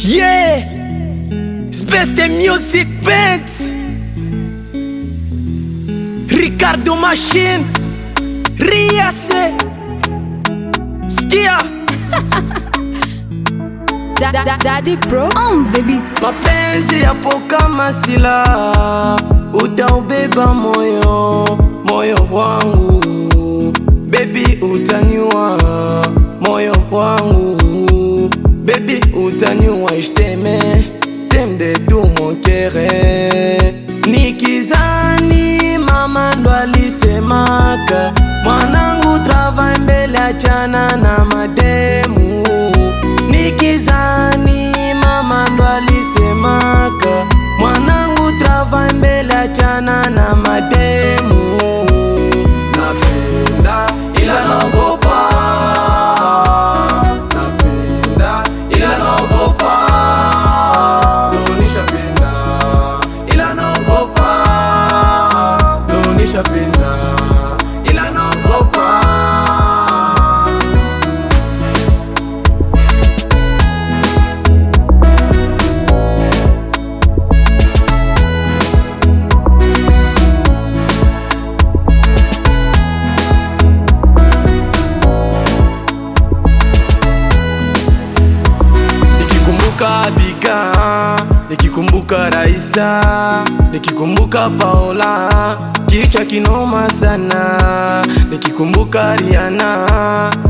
Yeah, it's best music bands. Ricardo Machine, Riase, Skia. Daddy Pro on the beat. Mapenzi yapo kama silaha, utaubeba moyo wangu. Baby utanyua moyo wangu. Baby utanyua, je t'aime de tout mon cœur. Nikizani mama ndo alisemaka, mwanangu travail mbele achana na mademu. Nikizani mama ndo alisemaka, mwanangu travail mbele achana na mademu. Napenda ila naogopa, napenda ila naogopa. Leo nishapenda ila naogopa, leo nishapenda ila naogopa. Bika, nikikumbuka Raisa, nikikumbuka Paola, kichwa kinoma sana. Nikikumbuka Rihanna,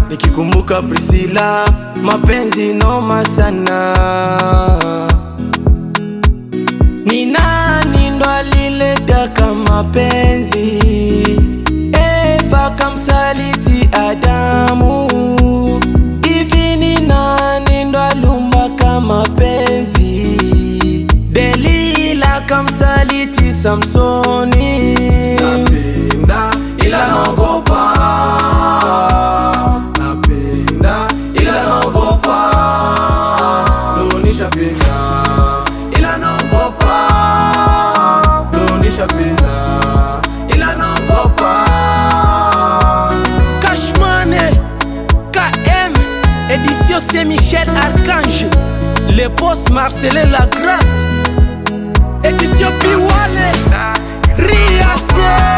nikikumbuka Priscilla, mapenzi noma sana. Ni nani ndo alileta kama penzi? Eva kamsaliti Adamu. Hivi ni nani ndo alumba kama penzi? Delila kamsaliti Samsoni. Napenda ila naogopa, napenda ila naogopa. Leo nishapenda ila naogopa, leo nishapenda ila naogopa. Cashmane, KM, édition Saint-Michel Archange, le boss Marcelin Lagrasse, édition Piwale, Riase.